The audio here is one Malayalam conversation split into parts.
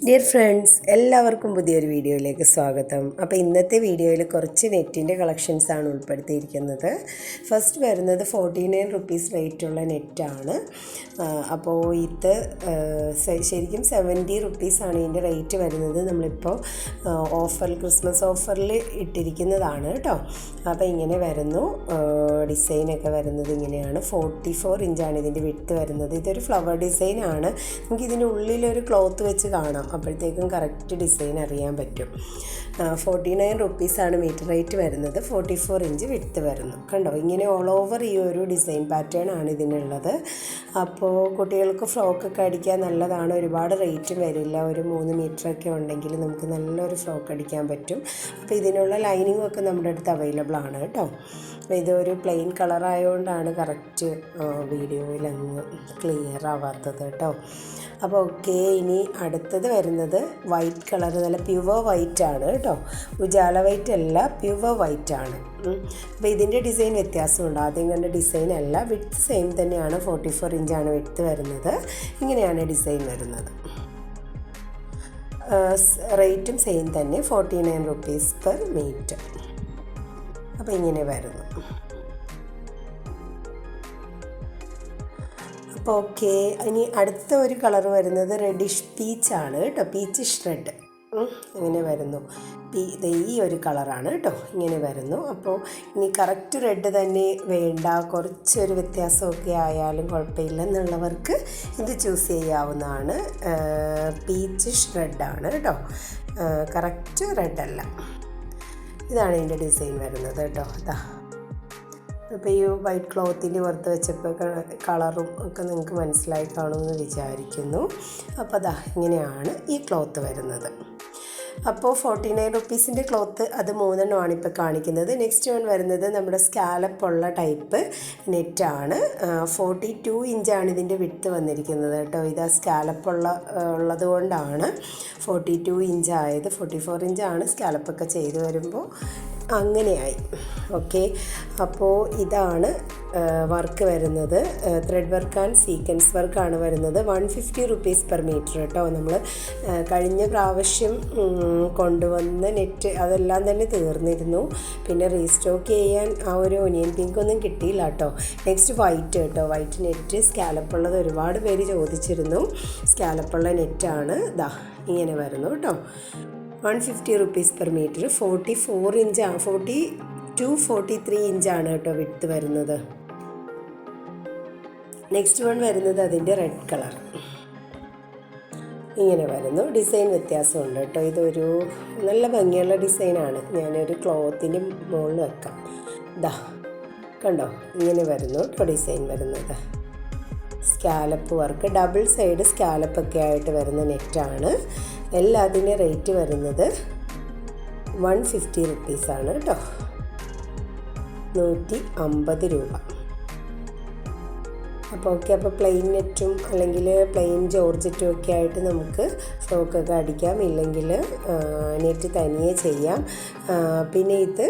ഡിയർ ഫ്രണ്ട്സ്, എല്ലാവർക്കും പുതിയൊരു വീഡിയോയിലേക്ക് സ്വാഗതം. അപ്പോൾ ഇന്നത്തെ വീഡിയോയിൽ കുറച്ച് നെറ്റിൻ്റെ കളക്ഷൻസാണ് ഉൾപ്പെടുത്തിയിരിക്കുന്നത്. ഫസ്റ്റ് വരുന്നത് 49 റുപ്പീസ് റേറ്റുള്ള നെറ്റാണ്. അപ്പോൾ ഇത് ശരിക്കും 70 റുപ്പീസാണ് ഇതിൻ്റെ റേറ്റ് വരുന്നത്. നമ്മളിപ്പോൾ ക്രിസ്മസ് ഓഫറിൽ ഇട്ടിരിക്കുന്നതാണ് കേട്ടോ. അപ്പോൾ ഇങ്ങനെ വരുന്നു. ഡിസൈനൊക്കെ വരുന്നത് ഇങ്ങനെയാണ്. 44 ഇഞ്ചാണ് ഇതിൻ്റെ വിഡ്ത്ത് വരുന്നത്. ഇതൊരു ഫ്ലവർ ഡിസൈനാണ്. നമുക്ക് ഇതിൻ്റെ ഉള്ളിലൊരു ക്ലോത്ത് വെച്ച് കാണാം, അപ്പോഴത്തേക്കും കറക്റ്റ് ഡിസൈൻ അറിയാൻ പറ്റും. 49 റുപ്പീസാണ് മീറ്റർ റേറ്റ് വരുന്നത്. 44 ഇഞ്ച് വിഡ്ത്ത് വരുന്നു. കണ്ടോ, ഇങ്ങനെ ഓൾ ഓവർ ഈ ഒരു ഡിസൈൻ പാറ്റേൺ ആണ് ഇതിനുള്ളത്. അപ്പോൾ കുട്ടികൾക്ക് ഫ്രോക്കൊക്കെ അടിക്കാൻ നല്ലതാണ്. ഒരുപാട് റേറ്റും വരില്ല. ഒരു 3 മീറ്ററൊക്കെ ഉണ്ടെങ്കിൽ നമുക്ക് നല്ലൊരു ഫ്രോക്ക് അടിക്കാൻ പറ്റും. അപ്പോൾ ഇതിനുള്ള ലൈനിങ്ങും ഒക്കെ നമ്മുടെ അടുത്ത് അവൈലബിൾ ആണ് കേട്ടോ. അപ്പോൾ ഇതൊരു പ്ലെയിൻ കളറായതുകൊണ്ടാണ് കറക്റ്റ് വീഡിയോയിൽ അങ്ങ് ക്ലിയർ ആവാത്തത് കേട്ടോ. അപ്പോൾ ഓക്കെ, ഇനി അടുത്തത് വരുന്നത് വൈറ്റ് കളർ, നല്ല പ്യുവർ വൈറ്റ് ആണ് കേട്ടോ. ഉജാല വൈറ്റ് അല്ല, പ്യുവർ വൈറ്റ് ആണ്. അപ്പോൾ ഇതിൻ്റെ ഡിസൈൻ വ്യത്യാസമുണ്ട്. ആദ്യം കണ്ട ഡിസൈൻ അല്ല, വിഡ്ത്ത് സെയിം തന്നെയാണ്. 44 ഇഞ്ചാണ് വിഡ്ത്ത് വരുന്നത്. ഇങ്ങനെയാണ് ഡിസൈൻ വരുന്നത്. റേറ്റും സെയിം തന്നെ, 49 റുപ്പീസ് പെർ മീറ്റർ. അപ്പോൾ ഇങ്ങനെ വരുന്നു. അപ്പോൾ ഓക്കെ, ഇനി അടുത്ത ഒരു കളർ വരുന്നത് റെഡിഷ് പീച്ചാണ് കേട്ടോ. പീച്ചിഷ് റെഡ് ഇങ്ങനെ വരുന്നു. ഈ ഒരു കളറാണ് കേട്ടോ. ഇങ്ങനെ വരുന്നു. അപ്പോൾ ഇനി കറക്റ്റ് റെഡ് തന്നെ വേണ്ട, കുറച്ചൊരു വ്യത്യാസമൊക്കെ ആയാലും കുഴപ്പമില്ല എന്നുള്ളവർക്ക് ഇത് ചൂസ് ചെയ്യാവുന്നതാണ്. പീച്ചിഷ് റെഡാണ് കേട്ടോ, കറക്റ്റ് റെഡല്ല. ഇതാണ് ഇതിൻ്റെ ഡിസൈൻ വരുന്നത് കേട്ടോ. ഇതാ, അപ്പോൾ ഈ വൈറ്റ് ക്ലോത്തിൻ്റെ പുറത്ത് വെച്ചപ്പോൾ കളറും ഒക്കെ നിങ്ങൾക്ക് മനസ്സിലായി കാണുമെന്ന് വിചാരിക്കുന്നു. അപ്പോൾ അതാ ഇങ്ങനെയാണ് ഈ ക്ലോത്ത് വരുന്നത്. അപ്പോൾ 49 റുപ്പീസിൻ്റെ ക്ലോത്ത് അത് 3 എണ്ണമാണ് ഇപ്പോൾ കാണിക്കുന്നത്. നെക്സ്റ്റ് വൺ വരുന്നത് നമ്മുടെ സ്കാലപ്പുള്ള ടൈപ്പ് നെറ്റാണ്. 42 ഇഞ്ചാണ് ഇതിൻ്റെ വിഡ്ത്ത് വന്നിരിക്കുന്നത് കേട്ടോ. ഇത് ഉള്ളത് കൊണ്ടാണ് 42 ഇഞ്ചായത്. 44 ഇഞ്ചാണ് സ്കാലപ്പൊക്കെ ചെയ്ത് വരുമ്പോൾ അങ്ങനെയായി. ഓക്കെ, അപ്പോൾ ഇതാണ് വർക്ക് വരുന്നത്. ത്രെഡ് വർക്ക് ആൻഡ് സീക്വൻസ് വർക്കാണ് വരുന്നത്. 150 റുപ്പീസ് പെർ മീറ്റർ കേട്ടോ. നമ്മൾ കഴിഞ്ഞ പ്രാവശ്യം കൊണ്ടുവന്ന നെറ്റ് അതെല്ലാം തന്നെ തീർന്നിരുന്നു. പിന്നെ റീസ്റ്റോക്ക് ചെയ്യാൻ ആ ഒരു ഒനിയൻ പിങ്ക് ഒന്നും കിട്ടിയില്ല കേട്ടോ. നെക്സ്റ്റ് വൈറ്റ് കേട്ടോ. വൈറ്റ് നെറ്റ് സ്കാലപ്പുള്ളത് ഒരുപാട് പേര് ചോദിച്ചിരുന്നു. സ്കാലപ്പുള്ള നെറ്റാണ്. ദാ ഇങ്ങനെ വരുന്നു കേട്ടോ. 150 റുപ്പീസ് പെർ മീറ്റർ. 44 ഇഞ്ചാണ്, 43 ഇഞ്ചാണ് കേട്ടോ വിഡ്ത്ത് വരുന്നത്. നെക്സ്റ്റ് വൺ വരുന്നത് അതിൻ്റെ റെഡ് കളർ ഇങ്ങനെ വരുന്നു. ഡിസൈൻ വ്യത്യാസമുണ്ട് കേട്ടോ. ഇതൊരു നല്ല ഭംഗിയുള്ള ഡിസൈനാണ്. ഞാനൊരു ക്ലോത്തിൻ്റെ മുകളിൽ വെക്കാം. ദാ കണ്ടോ, ഇങ്ങനെ വരുന്നു കേട്ടോ ഡിസൈൻ വരുന്നത്. സ്കാലപ്പ് വർക്ക്, ഡബിൾ സൈഡ് സ്കാലപ്പൊക്കെ ആയിട്ട് വരുന്ന നെറ്റാണ്. എല്ലാത്തിൻ്റെ റേറ്റ് വരുന്നത് 150 റുപ്പീസാണ് കേട്ടോ. 150 രൂപ. അപ്പോൾ ഓക്കെ, അപ്പോൾ പ്ലെയിൻ നെറ്റും അല്ലെങ്കിൽ പ്ലെയിൻ ജോർജറ്റും ഒക്കെ ആയിട്ട് നമുക്ക് ഫ്രോക്കൊക്കെ അടിക്കാം, ഇല്ലെങ്കിൽ നെറ്റ് തനിയെ ചെയ്യാം. പിന്നെ ഇത്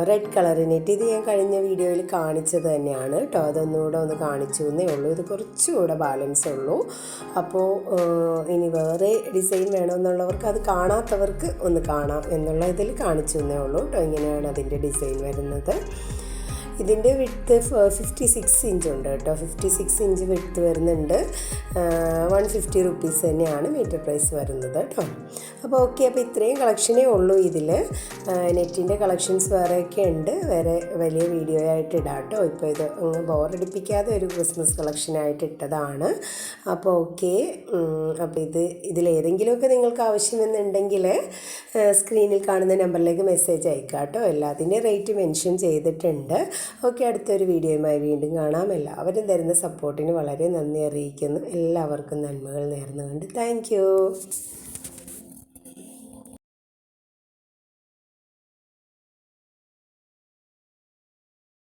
റെഡ് കളർ നെറ്റ്, ഇത് ഞാൻ കഴിഞ്ഞ വീഡിയോയിൽ കാണിച്ചത് തന്നെയാണ് കേട്ടോ. അതൊന്നുകൂടെ ഒന്ന് കാണിച്ചു എന്നേ ഉള്ളൂ. ഇത് കുറച്ചുകൂടെ ബാലൻസ് ഉള്ളൂ. അപ്പോൾ ഇനി വേറെ ഡിസൈൻ വേണമെന്നുള്ളവർക്ക്, അത് കാണാത്തവർക്ക് ഒന്ന് കാണാം എന്നുള്ള ഇതിൽ കാണിച്ചു എന്നേ ഉള്ളൂ കേട്ടോ. ഇങ്ങനെയാണ് അതിൻ്റെ ഡിസൈൻ വരുന്നത്. ഇതിൻ്റെ വിഡ്ത്ത് 56 ഇഞ്ച് ഉണ്ട് കേട്ടോ. 56 ഇഞ്ച് വിഡ്ത്ത് വരുന്നുണ്ട്. 150 റുപ്പീസ് തന്നെയാണ് മീറ്റർ പ്രൈസ് വരുന്നത് കേട്ടോ. അപ്പോൾ ഓക്കെ, അപ്പോൾ ഇത്രയും കളക്ഷനേ ഉള്ളൂ ഇതിൽ. നെറ്റിൻ്റെ കളക്ഷൻസ് വേറെയൊക്കെ ഉണ്ട്, വേറെ വലിയ വീഡിയോ ആയിട്ട് ഇടാം കേട്ടോ. ഇപ്പോൾ ഇത് ബോറടിപ്പിക്കാതെ ഒരു ക്രിസ്മസ് കളക്ഷനായിട്ട് ഇട്ടതാണ്. അപ്പോൾ ഓക്കെ, അപ്പോൾ ഇതിലേതെങ്കിലുമൊക്കെ നിങ്ങൾക്ക് ആവശ്യമെന്നുണ്ടെങ്കിൽ സ്ക്രീനിൽ കാണുന്ന നമ്പറിലേക്ക് മെസ്സേജ് അയക്കാം കേട്ടോ. എല്ലാത്തിൻ്റെ റേറ്റ് മെൻഷൻ ചെയ്തിട്ടുണ്ട്. ഓക്കെ, അടുത്തൊരു വീഡിയോയുമായി വീണ്ടും കാണാം. എല്ലാവരും തരുന്ന സപ്പോർട്ടിന് വളരെ നന്ദി അറിയിക്കുന്നു. എല്ലാവർക്കും നന്മകൾ നേർന്നുകൊണ്ട് താങ്ക് യു.